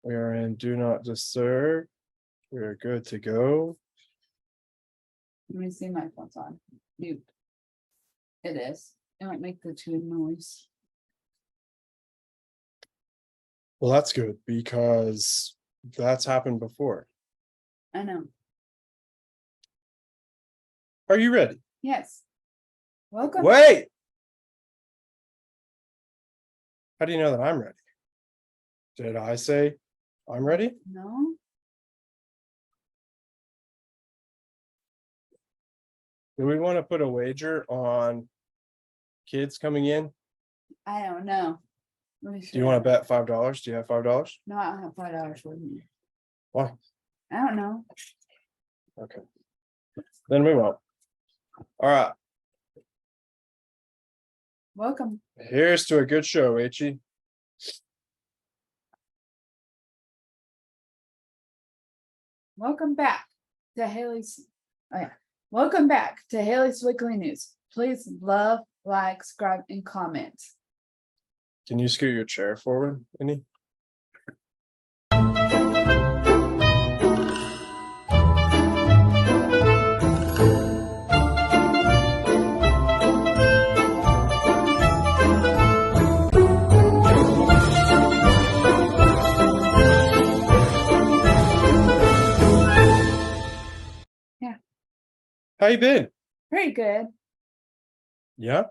We are in Do Not Disturb. We are good to go. Let me see my phone's on. Mute. It is. It might make the tube noise. Well, that's good because that's happened before. I know. Are you ready? Yes. Welcome. Wait! How do you know that I'm ready? Did I say I'm ready? No. Do we want to put a wager on kids coming in? I don't know. Let me Do you want to bet $5? Do you have $5? No, I don't have $5 with me. Why? I don't know. Okay. Then we won't. All right. Welcome. Here's to a good show, H.E. Welcome back to Haley's. Oh yeah. Welcome back to Haley's Weekly News. Please love, like, subscribe, and comment. Can you scoot your chair forward any? Yeah. How you been? Pretty good. Yeah.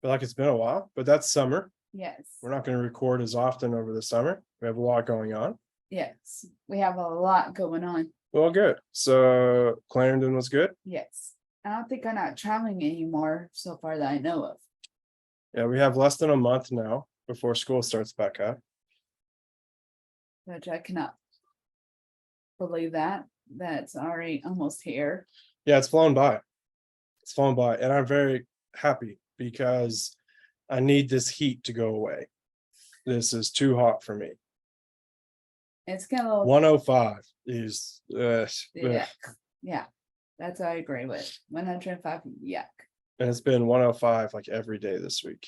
Feel like it's been a while, but that's summer. Yes. We're not going to record as often over the summer. We have a lot going on. Yes. We have a lot going on. Well, good. So Clarendon was good. Yes. I don't think I'm not traveling anymore so far that I know of. Yeah, we have less than a month now before school starts back up. Which I cannot believe that. That's already almost here. Yeah, it's flown by. It's flown by. And I'm very happy because I need this heat to go away. This is too hot for me. It's kind of 105 is yeah. Yeah. That's what I agree with. 105, yuck. and it's been 105 like every day this week.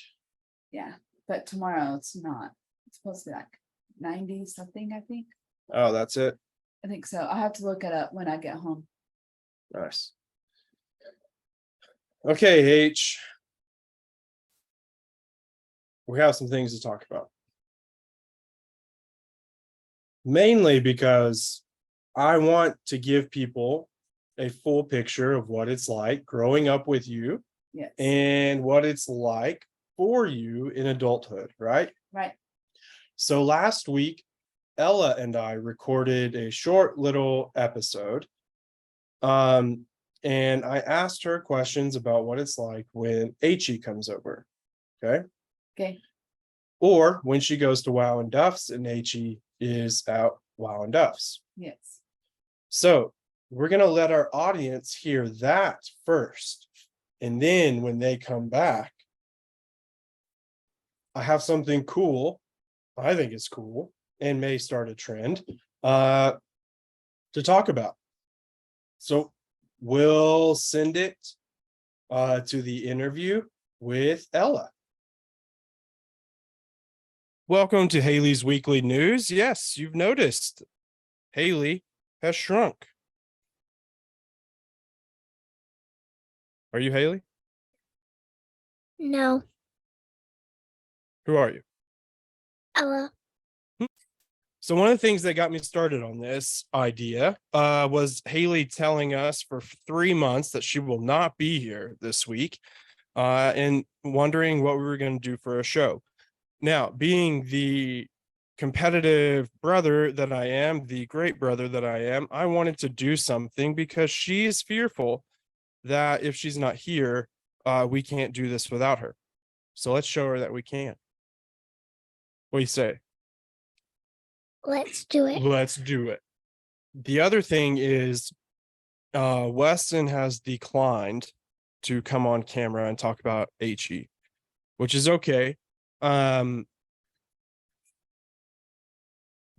Yeah. But tomorrow it's not. It's supposed to be like 90 something, I think. Oh, that's it. I think so. I'll have to look it up when I get home. Nice. Okay, H. We have some things to talk about. Mainly because I want to give people a full picture of what it's like growing up with you. Yes. And what it's like for you in adulthood, right? Right. So last week, Ella and I recorded a short little episode. And I asked her questions about what it's like when H.E. comes over. Okay. Okay. Or when she goes to Wow and Duff's and H.E. is out Wow and Duff's. Yes. So we're going to let our audience hear that first. And then when they come back, I have something cool. I think it's cool and may start a trend to talk about. So we'll send it to the interview with Ella. Welcome to Haley's Weekly News. Yes, you've noticed Haley has shrunk. Are you Haley? No, Who are you? Ella. So one of the things that got me started on this idea was Haley telling us for 3 months that she will not be here this week and wondering what we were going to do for a show. Now, being the competitive brother that I am, the great brother that I am, I wanted to do something because she is fearful that if she's not here, we can't do this without her. So let's show her that we can. What do you say? Let's do it. Let's do it. The other thing is Weston has declined to come on camera and talk about H.E., which is okay. Go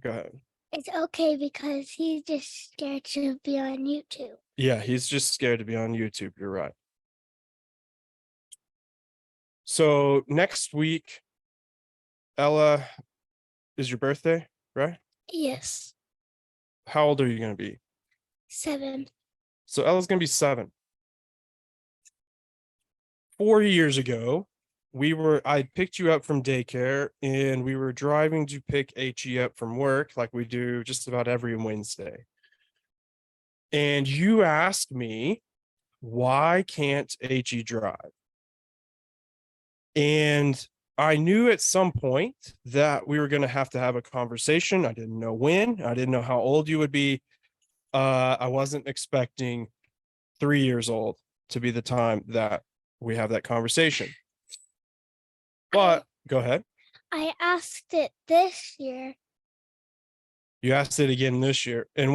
ahead. It's okay because he's just scared to be on YouTube. Yeah, he's just scared to be on YouTube. You're right. So next week, Ella, is your birthday, right? Yes. How old are you going to be? 7. So Ella's going to be 7. 4 years ago, I picked you up from daycare and we were driving to pick HE up from work like we do just about every Wednesday. And you asked me, why can't HE drive? And I knew at some point that we were going to have a conversation. I didn't know when. I didn't know how old you would be. I wasn't expecting 3 years old to be the time that we have that conversation. But go ahead. I asked it this year. You asked it again this year. And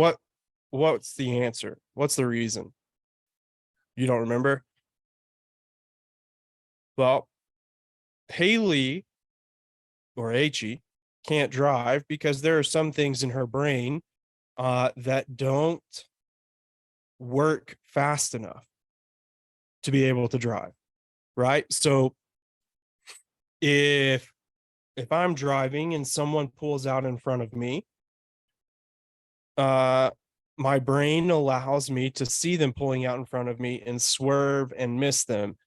what's the answer? What's the reason? You don't remember? Well, Haley or H can't drive because there are some things in her brain that don't work fast enough to be able to drive, right? So if I'm driving and someone pulls out in front of me, my brain allows me to see them pulling out in front of me and swerve and miss them.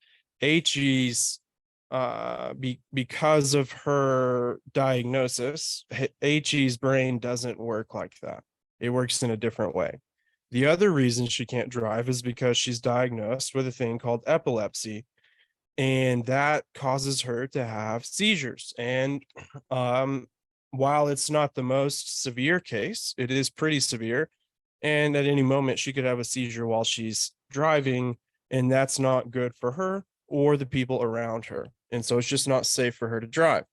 HE's because of her diagnosis, HE's brain doesn't work like that. It works in a different way. The other reason she can't drive is because she's diagnosed with a thing called epilepsy, and that causes her to have seizures. And while it's not the most severe case, it is pretty severe. And at any moment, she could have a seizure while she's driving, and that's not good for her or the people around her. And so it's just not safe for her to drive.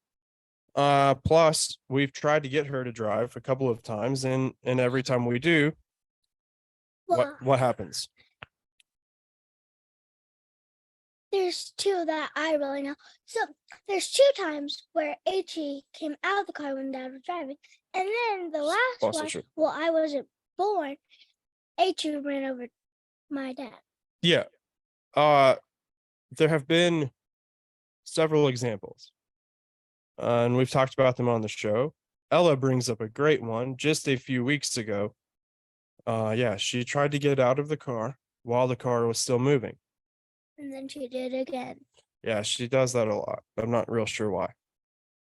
Plus, we've tried to get her to drive a couple of times, and every time we do, Well, what happens? there's 2 that I really know. So there's 2 times where HE came out of the car when Dad was driving, and then the last Also one, true. well, I wasn't born. HE ran over my dad. Yeah. There have been several examples, and we've talked about them on the show. Ella brings up a great one just a few weeks ago. Yeah, she tried to get out of the car while the car was still moving. And then she did again. Yeah, she does that a lot. I'm not real sure why.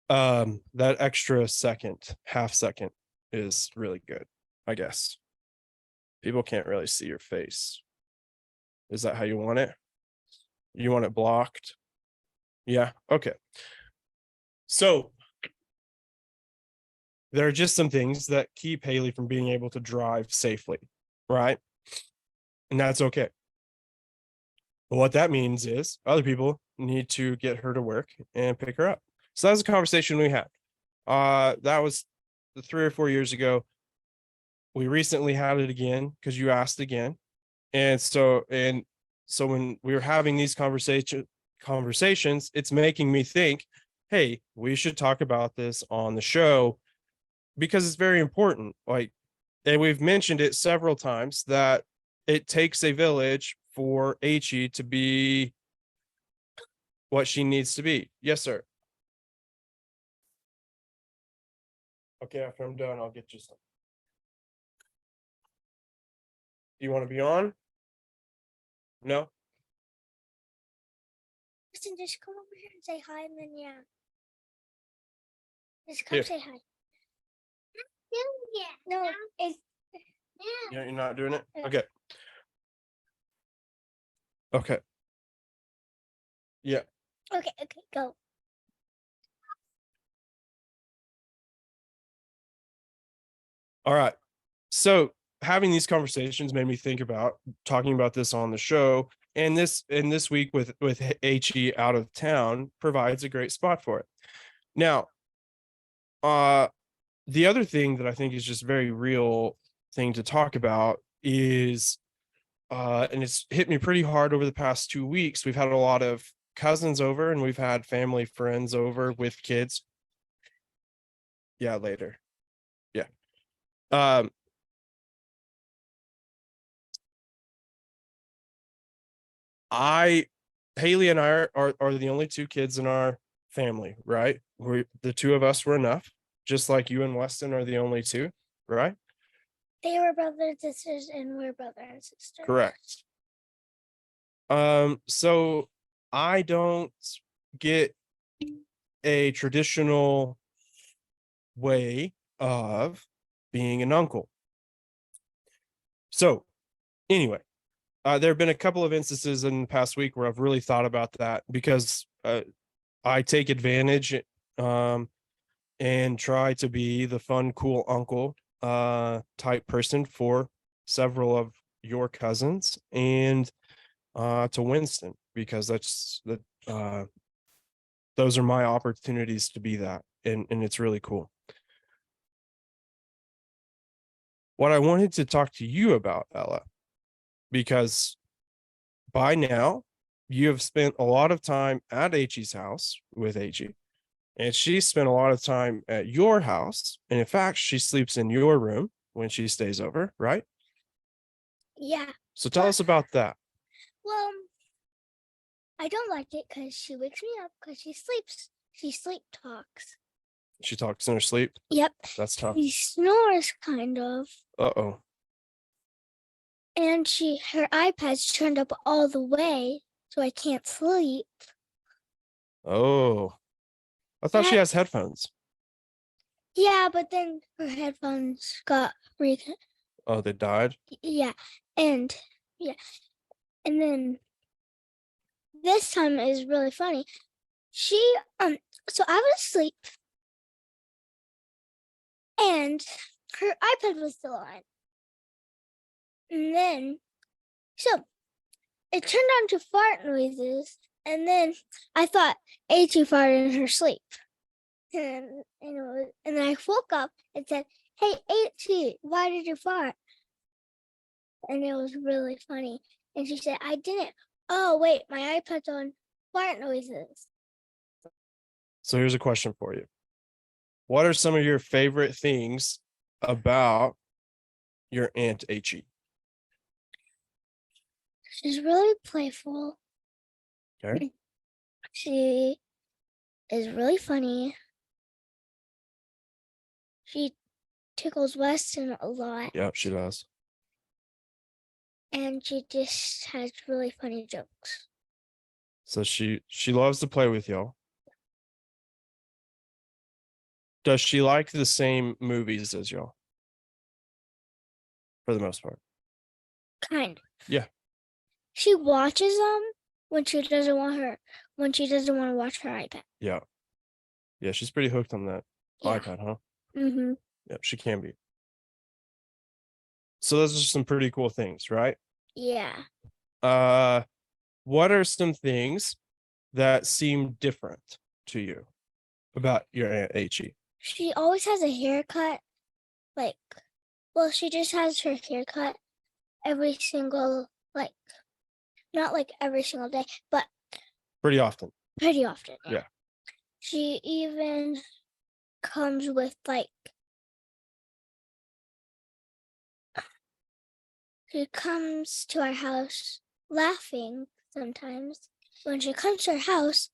That extra half second is really good, I guess. People can't really see your face. Is that how you want it? You want it blocked? Yeah, okay. So there are just some things that keep Haley from being able to drive safely, right? And that's okay. But what that means is other people need to get her to work and pick her up. So that was a conversation we had. That was 3 or 4 years ago. We recently had it again because you asked again. And so when we were having these conversations, it's making me think, hey, we should talk about this on the show because it's very important. Like, and we've mentioned it several times that it takes a village for HE to be what she needs to be. Yes, sir. Okay, after I'm done, I'll get you some. Do you want to be on? No? Listen, just come over here and say hi, and then yeah. Just Here. come say hi. No, it's Yeah, you're not doing it? Okay. Okay. Yeah. okay, go. All right. So having these conversations made me think about talking about this on the show. And this week with HE out of town provides a great spot for it. Now, the other thing that I think is just very real thing to talk about is and it's hit me pretty hard over the past 2 weeks. We've had a lot of cousins over and we've had family friends over with kids. Yeah, later. Yeah. Haley and I are the only 2 kids in our family, right? The 2 of us were enough. just like you and Weston are the only two, right? They were brother and sisters, and we're brother and sister. Correct. So I don't get a traditional way of being an uncle. So anyway, there have been a couple of instances in the past week where I've really thought about that because I take advantage and try to be the fun, cool uncle type person for several of your cousins and to Winston, because those are my opportunities to be that, and it's really cool. What I wanted to talk to you about, Ella, because by now you have spent a lot of time at HE's house with HE, and she spent a lot of time at your house. And in fact, she sleeps in your room when she stays over, right? Yeah. So tell us about that. Well, I don't like it because she wakes me up because she sleeps. She sleep talks. She talks in her sleep. Yep. That's tough. She snores kind of. Uh-oh. And her iPad's turned up all the way, so I can't sleep. Oh, I thought she has headphones. Yeah, but then her headphones got Oh, they died? yeah. And then this time is really funny. She so I was asleep and her iPad was still on. And then so it turned on to fart noises, and then I thought A2 farted in her sleep. And then I woke up and said, "Hey, A2, why did you fart?" And it was really funny. And she said, "I didn't." Oh, wait, my iPad's on fart noises. So here's a question for you. What are some of your favorite things about your Aunt HE? She's really playful. Okay. She is really funny. She tickles Weston a lot. Yeah, she does. And she just has really funny jokes. So she loves to play with y'all. Does she like the same movies as y'all? For the most part. Kind of. Yeah. She watches them when she doesn't want to watch her iPad. Yeah. Yeah, she's pretty hooked on that Yeah. iPad, huh? Mm-hmm. Yeah, she can be. So those are some pretty cool things, right? Yeah. What are some things that seem different to you about your Aunt HE? She always has a haircut. She just has her haircut every single, not like every single day, but Pretty often. pretty often. Yeah. She even comes with she comes to our house laughing sometimes. When she comes to our house,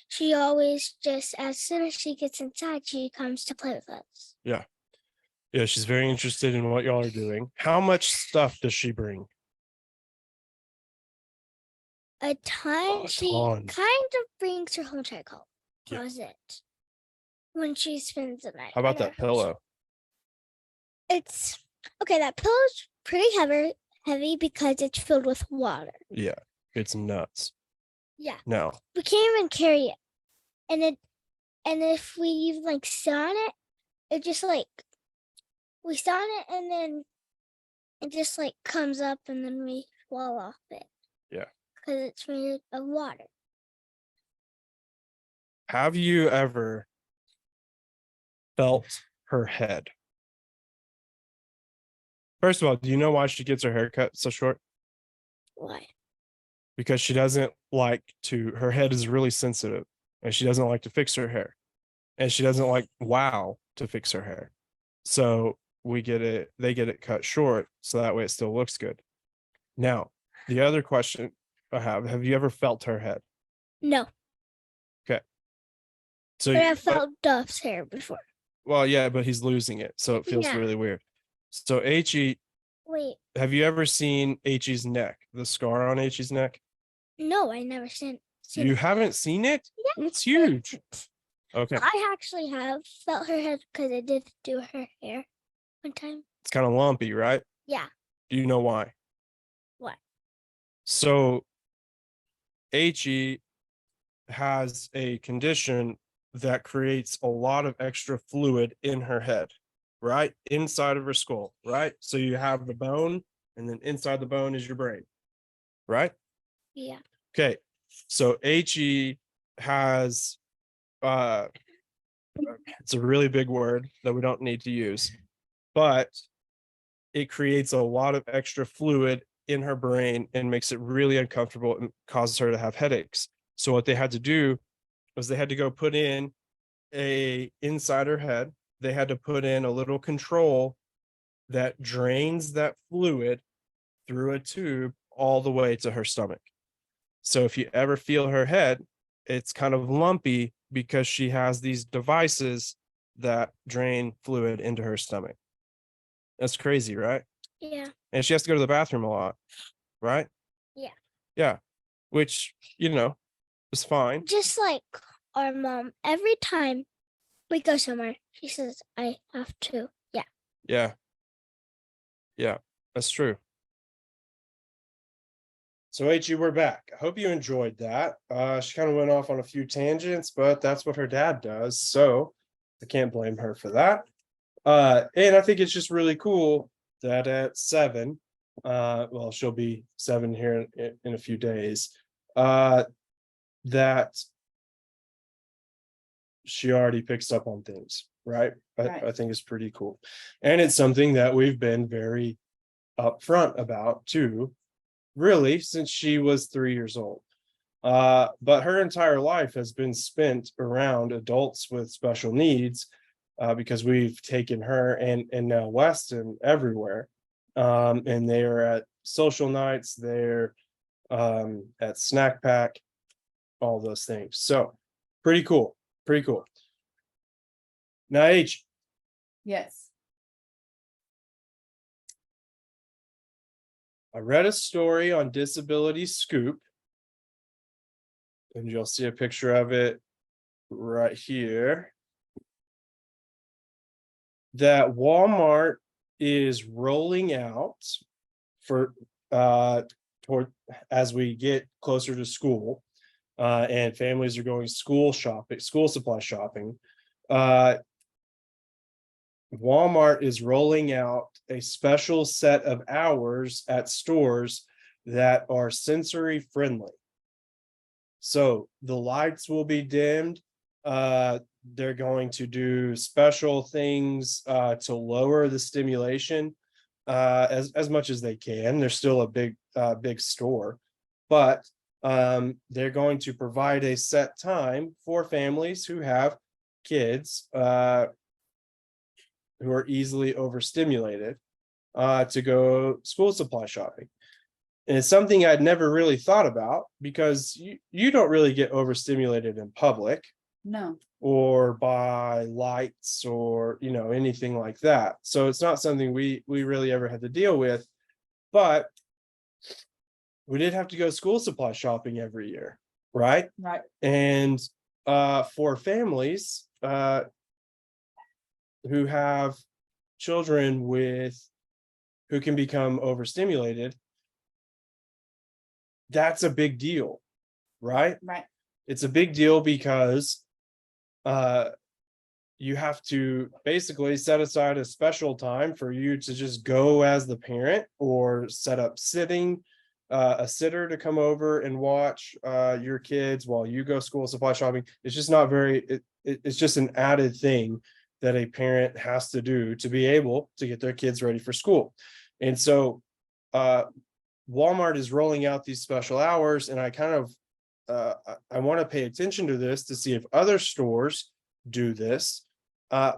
she always just, as soon as she gets inside, she comes to play with us. Yeah. Yeah, she's very interested in what y'all are doing. How much stuff does she bring? A ton. A She ton. kind of brings her home closet Yeah. when she spends the night. How about at our that house. pillow? It's okay. That pillow's pretty heavy because it's filled with water. Yeah, it's nuts. Yeah, No. we can't even carry it, and if we even sit on it, it just we sit on it and then it just comes up and then we fall off it. Yeah. Because it's made of water. Have you ever felt her head? First of all, do you know why she gets her hair cut so short? Why? Because she doesn't like to, her head is really sensitive and she doesn't like to fix her hair. And she doesn't like to fix her hair. So they get it cut short so that way it still looks good. Now, the other question I have you ever felt her head? No. Okay. So But I've felt Duff's hair before. Well, yeah, but he's losing it, so it feels Yeah. really weird. So He, Wait, have you ever seen He's neck? The scar on He's neck? no, I never seen You it. haven't seen it? Yeah. It's huge. Okay. I actually have felt her head because I did do her hair one time. It's kind of lumpy, right? Yeah. Do you know why? What? So He has a condition that creates a lot of extra fluid in her head, right? Inside of her skull, right? So you have the bone, and then inside the bone is your brain, right? Yeah. Okay. So He has it's a really big word that we don't need to use, but it creates a lot of extra fluid in her brain and makes it really uncomfortable and causes her to have headaches. So what they had to do was they had to go put in a inside her head. They had to put in a little control that drains that fluid through a tube all the way to her stomach. So if you ever feel her head, it's kind of lumpy because she has these devices that drain fluid into her stomach. That's crazy, right? Yeah. And she has to go to the bathroom a lot, right? Yeah. Yeah. Which, is fine. Just like our mom, every time we go somewhere, she says, I have to. Yeah. Yeah. Yeah, that's true. So we're back. I hope you enjoyed that. She kind of went off on a few tangents, but that's what her dad does. So I can't blame her for that. And I think it's just really cool that at 7, well, she'll be 7 here in a few days, that she already picks up on things, right? Right. I think it's pretty cool. And it's something that we've been very upfront about too, really, since she was 3 years old. But her entire life has been spent around adults with special needs, because we've taken her and now Weston everywhere. And they are at social nights, they're at snack pack, all those things. So pretty cool. Pretty cool. Now, Yes. I read a story on Disability Scoop, and you'll see a picture of it right here, that Walmart is rolling out for toward as we get closer to school, and families are going school supply shopping. Walmart is rolling out a special set of hours at stores that are sensory friendly. So the lights will be dimmed. They're going to do special things to lower the stimulation as much as they can. They're still a big store, but they're going to provide a set time for families who have kids who are easily overstimulated to go school supply shopping. And it's something I'd never really thought about because you don't really get overstimulated in public No. or by lights or anything like that. So it's not something we really ever had to deal with. But we did have to go school supply shopping every year, right? Right. And for families who have children who can become overstimulated, that's a big deal, right? Right. It's a big deal because you have to basically set aside a special time for you to just go as the parent, or set up a sitter to come over and watch your kids while you go school supply shopping. It's just not it's just an added thing that a parent has to do to be able to get their kids ready for school. And so Walmart is rolling out these special hours, and I kind of I want to pay attention to this to see if other stores do this,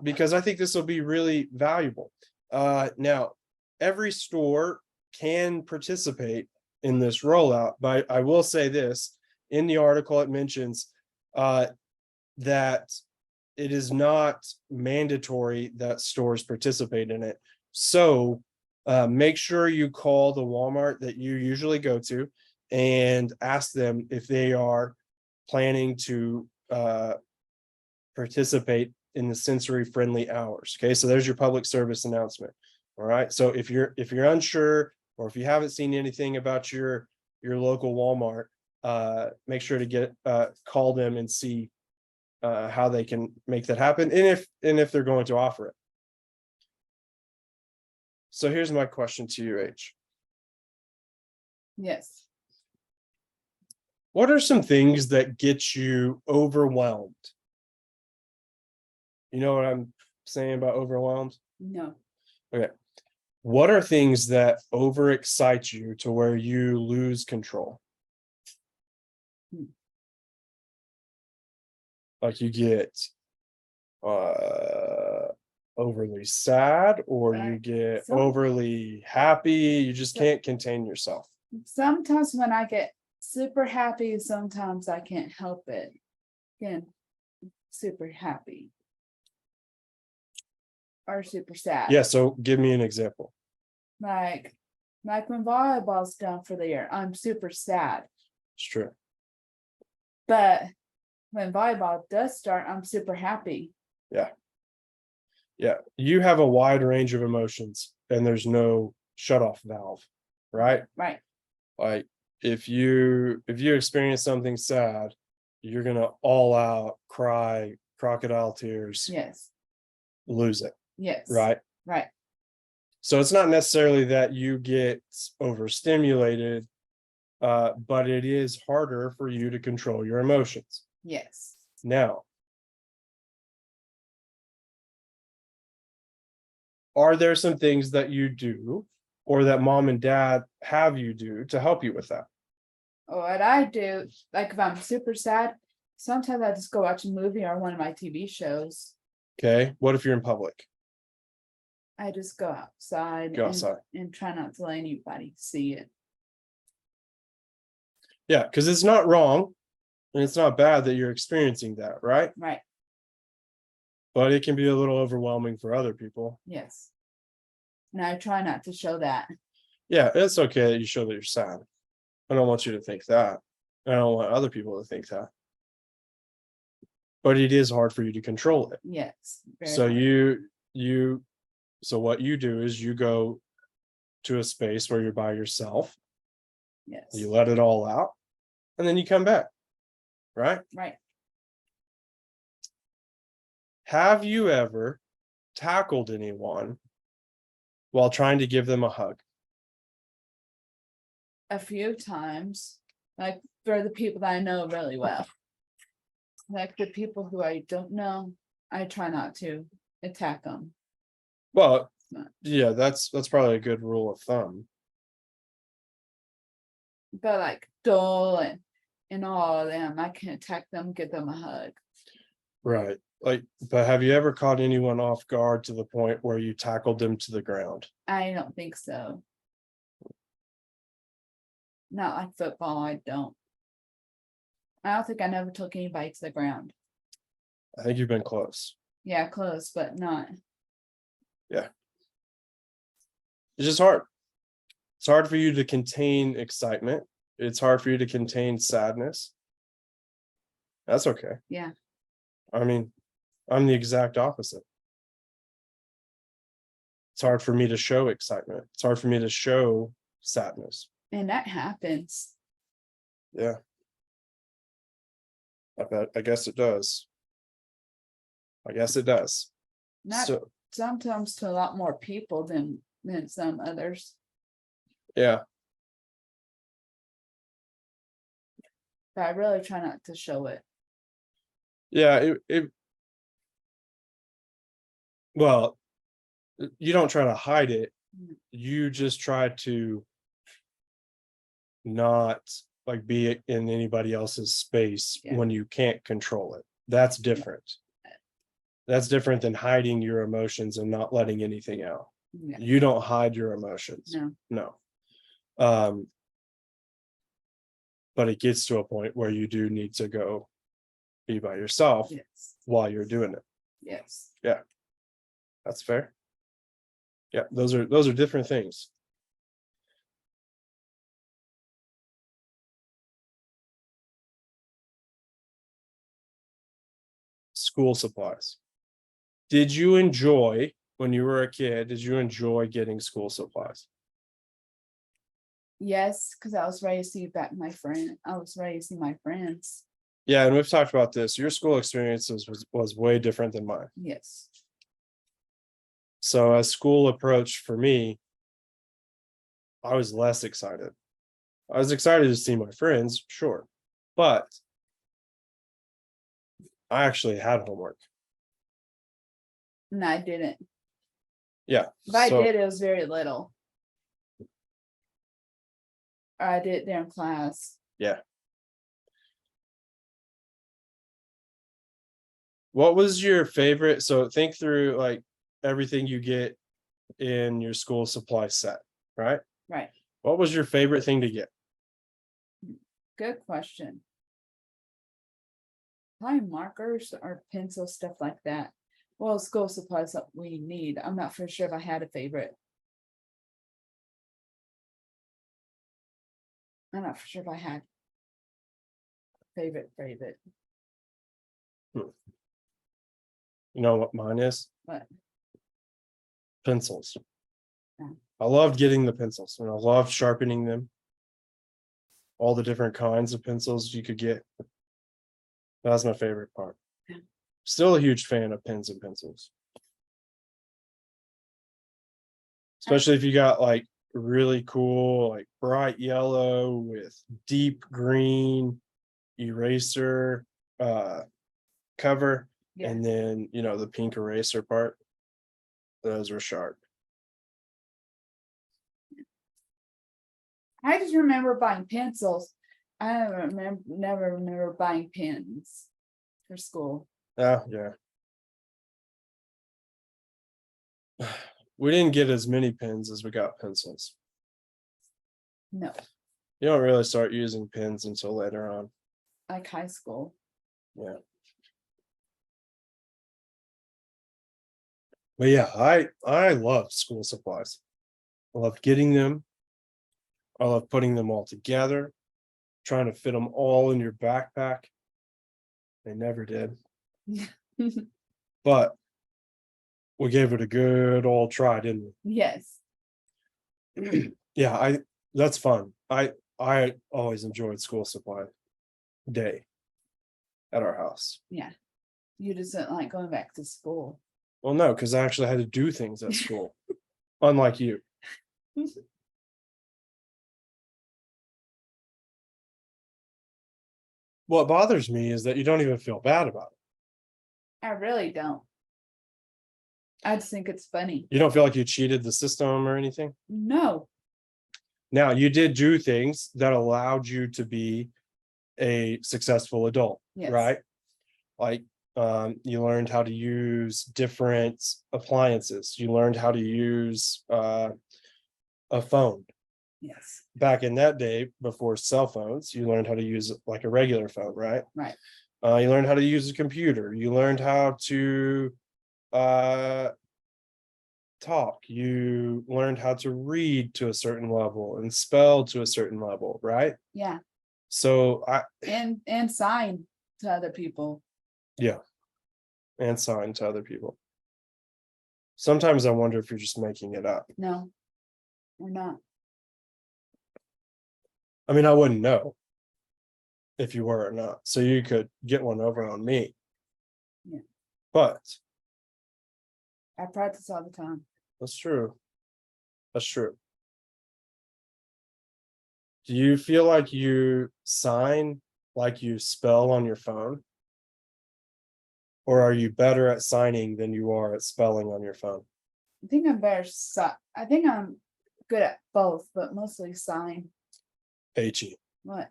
because I think this will be really valuable. Now, every store can participate in this rollout, but I will say this: in the article, it mentions that it is not mandatory that stores participate in it. So make sure you call the Walmart that you usually go to and ask them if they are planning to participate in the sensory friendly hours. Okay, so there's your public service announcement. All right, so if you're unsure, or if you haven't seen anything about your local Walmart, make sure to call them and see how they can make that happen, and if they're going to offer it. So here's my question to you, H. Yes. What are some things that get you overwhelmed? You know what I'm saying about overwhelmed? No. Okay. What are things that overexcite you to where you lose control? Like you get overly sad, or you Right. get Some- overly happy, you just can't contain yourself. Sometimes when I get super happy, sometimes I can't help it. Again, super happy. Or super sad. Yeah, so give me an example. Like when volleyball's done for the year, I'm super sad. It's true. But when volleyball does start, I'm super happy. Yeah, you have a wide range of emotions and there's no shut off valve, right? Right. Like if you experience something sad, you're gonna all out cry, crocodile tears, Yes. lose it, Yes. right? Right. So it's not necessarily that you get overstimulated, but it is harder for you to control your emotions. Yes. Now, are there some things that you do or that mom and dad have you do to help you with that? What I do, like if I'm super sad, sometimes I just go watch a movie or one of my TV shows. Okay, what if you're in public? I just go outside, Go outside. and try not to let anybody see it. Yeah, because it's not wrong and it's not bad that you're experiencing that, right? Right. But it can be a little overwhelming for other people. Yes. And I try not to show that. Yeah, it's okay that you show that you're sad. I don't want you to think that. I don't want other people to think that. But it is hard for you to control it. Yes. very So hard. so what you do is you go to a space where you're by yourself, Yes. you let it all out, and then you come back, right? Right. Have you ever tackled anyone while trying to give them a hug? A few times, like for the people that I know really well. Like the people who I don't know, I try not to attack them. Well, Not- yeah, that's probably a good rule of thumb. But like Dole and all of them, I can attack them, give them a hug. Right. Like, but have you ever caught anyone off guard to the point where you tackled them to the ground? I don't think so. Not like football, I don't. I don't think I never took anybody to the ground. I think you've been close. Yeah, close, but not. It's just hard. It's hard for you to contain excitement. It's hard for you to contain sadness. That's okay. Yeah. I mean, I'm the exact opposite. It's hard for me to show excitement. It's hard for me to show sadness. And that happens. Yeah. I guess it does. I guess it does. Not So, sometimes to a lot more people than some others. yeah. But I really try not to show it. Yeah, well, you don't try to hide it. You just try to not like be in anybody else's space Yeah. when you can't control it. That's different. That's different than hiding your emotions and not letting anything out. Yeah. You don't hide your emotions. No. No. But it gets to a point where you do need to go be by yourself Yes. while you're doing it. Yes. That's fair. Yeah, those are different things. School supplies. Did you enjoy when you were a kid? Did you enjoy getting school supplies? Yes, because I was ready to see back my friend. I was ready to see my friends. Yeah, and we've talked about this. Your school experiences was way different than mine. Yes. So as school approached for me, I was less excited. I was excited to see my friends, sure, but I actually had homework. And I didn't. Yeah. If I so did, it was very little. Or I did it there in class. yeah. What was your favorite? So think through like everything you get in your school supply set, right? Right. What was your favorite thing to get? Good question. Probably markers or pencils, stuff like that. Well, school supplies that we need. I'm not for sure if I had a favorite. I'm not for sure if I had favorite. You know what mine is? But Pencils. Yeah. I loved getting the pencils and I loved sharpening them. All the different kinds of pencils you could get. That was my favorite part. Yeah. Still a huge fan of pens and pencils. Especially if you got like really cool, like bright yellow with deep green eraser cover, yeah, and then the pink eraser part. Those were sharp. I just remember buying pencils. I never remember buying pens for school. Oh yeah. We didn't get as many pens as we got pencils. No, You don't really start using pens until later on. like high school. Yeah. But yeah, I love school supplies. I love getting them. I love putting them all together, trying to fit them all in your backpack. They never did, but we gave it a good old try, didn't Yes. we? Yeah, that's fun. I always enjoyed school supply day at our house. Yeah. You just didn't like going back to school. Well, no, because I actually had to do things at school, unlike you. What bothers me is that you don't even feel bad about it. I really don't. I just think it's funny. You don't feel like you cheated the system or anything. No. Now, you did do things that allowed you to be a successful adult, Yes. right? Like you learned how to use different appliances. You learned how to use a phone. Yes. Back in that day, before cell phones, you learned how to use like a regular phone, right? Right. You learned how to use a computer. You learned how to talk. You learned how to read to a certain level and spell to a certain level, right? Yeah. So And sign to other people. yeah, and sign to other people. Sometimes I wonder if you're just making it up. No, we're not. I mean, I wouldn't know if you were or not. So you could get one over on me. Yeah. But I practice all the time. that's true. That's true. Do you feel like you sign like you spell on your phone? Or are you better at signing than you are at spelling on your phone? I think I'm better. I think I'm good at both, but mostly sign. HE. What?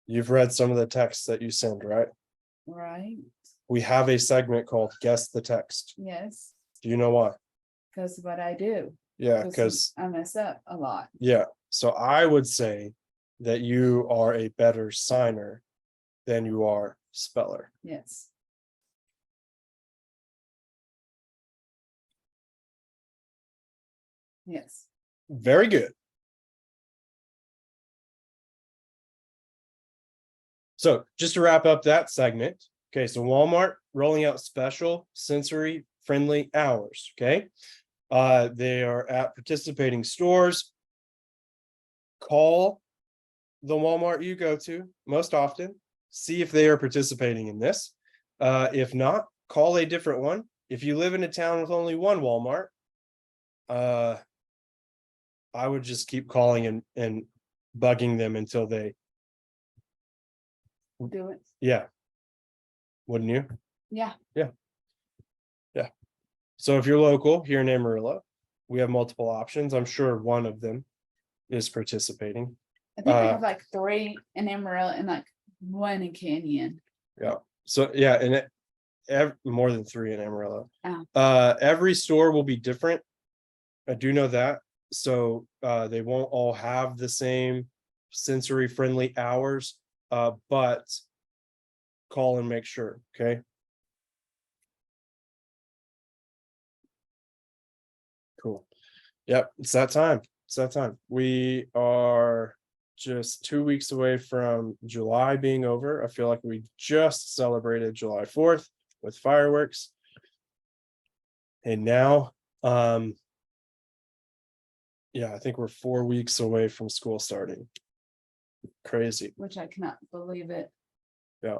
You've read some of the texts that you send, right? Right. We have a segment called Guess the Text. Yes. Do you know why? Because what I do. Yeah, because I mess up a lot. yeah. So I would say that you are a better signer than you are speller. Yes. Yes. Very good. So just to wrap up that segment, okay, so Walmart rolling out special sensory friendly hours, okay? They are at participating stores. Call the Walmart you go to most often, see if they are participating in this. If not, call a different one. If you live in a town with only one Walmart, I would just keep calling and bugging them until they, Do it. yeah. Wouldn't you? Yeah. So if you're local here in Amarillo, we have multiple options. I'm sure one of them is participating. I think I have like 3 in Amarillo and like 1 in Canyon. Yeah. So yeah, and more than 3 in Amarillo. Oh. Every store will be different. I do know that. So they won't all have the same sensory friendly hours, but call and make sure. Okay. Cool. Yep, it's that time. It's that time. We are just 2 weeks away from July being over. I feel like we just celebrated July 4th with fireworks. And now, yeah, I think we're 4 weeks away from school starting. Crazy. Which I cannot believe it. Yeah.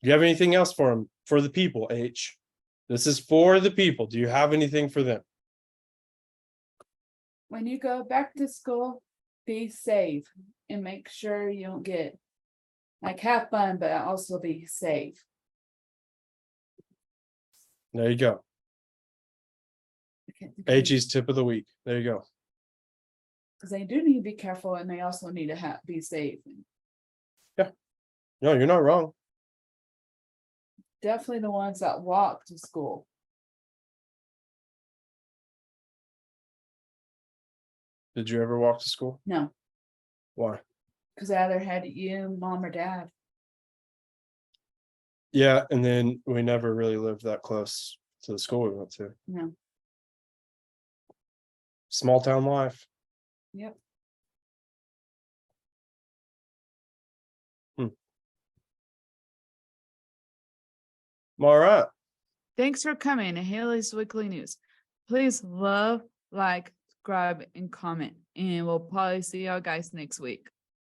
Do you have anything else for them, for the people, H? This is for the people. Do you have anything for them? When you go back to school, be safe and make sure you don't get like have fun, but also be safe. There you go. H's tip of the week. There you go. Because they do need to be careful and they also need to be safe. No, you're not wrong. Definitely the ones that walk to school. Did you ever walk to school? No, Why? because I either had you, mom, or dad. Yeah, and then we never really lived that close to the school we went to. No. Small town life. Yep. All right. Thanks for coming to Haley's Weekly News. Please love, like, subscribe, and comment. And we'll probably see y'all guys next week.